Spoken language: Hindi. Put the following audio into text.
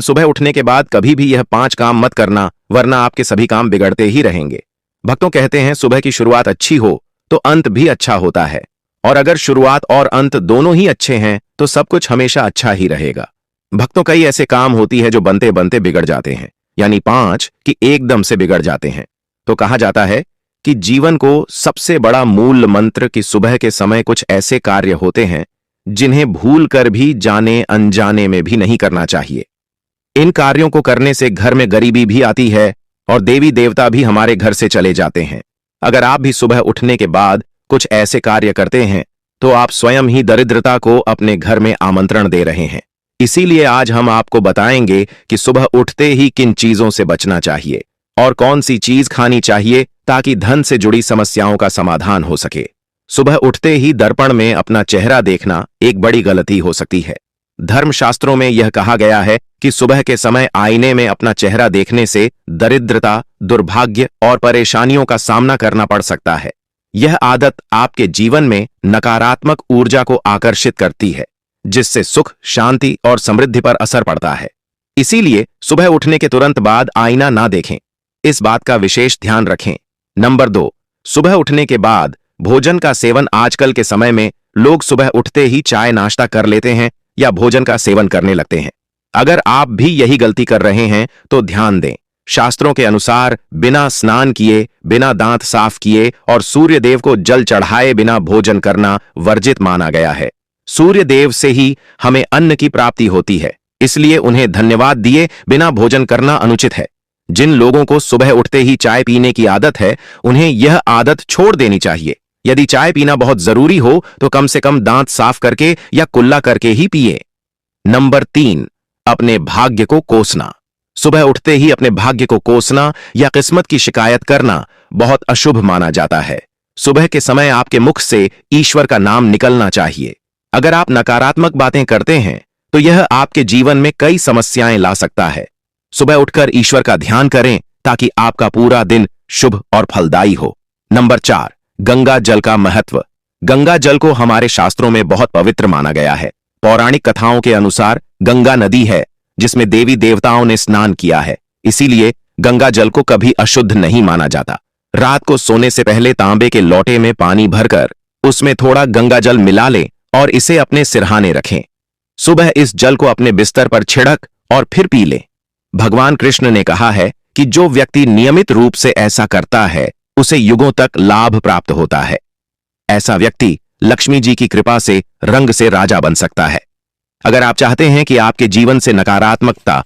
सुबह उठने के बाद कभी भी यह 5 काम मत करना, वरना आपके सभी काम बिगड़ते ही रहेंगे। भक्तों कहते हैं सुबह की शुरुआत अच्छी हो तो अंत भी अच्छा होता है, और अगर शुरुआत और अंत दोनों ही अच्छे हैं तो सब कुछ हमेशा अच्छा ही रहेगा। भक्तों, कई ऐसे काम होती है जो बनते बनते बिगड़ जाते हैं, यानी 5 कि एकदम से बिगड़ जाते हैं। तो कहा जाता है कि जीवन को सबसे बड़ा मूल मंत्र कि सुबह के समय कुछ ऐसे कार्य होते हैं जिन्हें भूल कर भी जाने अनजाने में भी नहीं करना चाहिए। इन कार्यों को करने से घर में गरीबी भी आती है और देवी देवता भी हमारे घर से चले जाते हैं। अगर आप भी सुबह उठने के बाद कुछ ऐसे कार्य करते हैं तो आप स्वयं ही दरिद्रता को अपने घर में आमंत्रण दे रहे हैं। इसीलिए आज हम आपको बताएंगे कि सुबह उठते ही किन चीजों से बचना चाहिए और कौन सी चीज खानी चाहिए ताकि धन से जुड़ी समस्याओं का समाधान हो सके। सुबह उठते ही दर्पण में अपना चेहरा देखना एक बड़ी गलती हो सकती है। धर्मशास्त्रों में यह कहा गया है कि सुबह के समय आईने में अपना चेहरा देखने से दरिद्रता, दुर्भाग्य और परेशानियों का सामना करना पड़ सकता है। यह आदत आपके जीवन में नकारात्मक ऊर्जा को आकर्षित करती है, जिससे सुख, शांति और समृद्धि पर असर पड़ता है। इसीलिए सुबह उठने के तुरंत बाद आईना ना देखें, इस बात का विशेष ध्यान रखें। नंबर 2, सुबह उठने के बाद भोजन का सेवन। आजकल के समय में लोग सुबह उठते ही चाय नाश्ता कर लेते हैं या भोजन का सेवन करने लगते हैं। अगर आप भी यही गलती कर रहे हैं तो ध्यान दें। शास्त्रों के अनुसार बिना स्नान किए, बिना दांत साफ किए और सूर्य देव को जल चढ़ाए बिना भोजन करना वर्जित माना गया है। सूर्य देव से ही हमें अन्न की प्राप्ति होती है, इसलिए उन्हें धन्यवाद दिए बिना भोजन करना अनुचित है। जिन लोगों को सुबह उठते ही चाय पीने की आदत है, उन्हें यह आदत छोड़ देनी चाहिए। यदि चाय पीना बहुत जरूरी हो तो कम से कम दांत साफ करके या कुल्ला करके ही पिए। नंबर 3, अपने भाग्य को कोसना। सुबह उठते ही अपने भाग्य को कोसना या किस्मत की शिकायत करना बहुत अशुभ माना जाता है। सुबह के समय आपके मुख से ईश्वर का नाम निकलना चाहिए। अगर आप नकारात्मक बातें करते हैं तो यह आपके जीवन में कई समस्याएं ला सकता है। सुबह उठकर ईश्वर का ध्यान करें ताकि आपका पूरा दिन शुभ और फलदायी हो। नंबर 4, गंगा जल का महत्व। गंगा जल को हमारे शास्त्रों में बहुत पवित्र माना गया है। पौराणिक कथाओं के अनुसार गंगा नदी है जिसमें देवी देवताओं ने स्नान किया है, इसीलिए गंगा जल को कभी अशुद्ध नहीं माना जाता। रात को सोने से पहले तांबे के लोटे में पानी भरकर उसमें थोड़ा गंगा जल मिला लें और इसे अपने सिरहाने रखें। सुबह इस जल को अपने बिस्तर पर छिड़क और फिर पी लें। भगवान कृष्ण ने कहा है कि जो व्यक्ति नियमित रूप से ऐसा करता है उसे युगों तक लाभ प्राप्त होता है। ऐसा व्यक्ति लक्ष्मी जी की कृपा से रंग से राजा बन सकता है। अगर आप चाहते हैं कि आपके जीवन से नकारात्मकता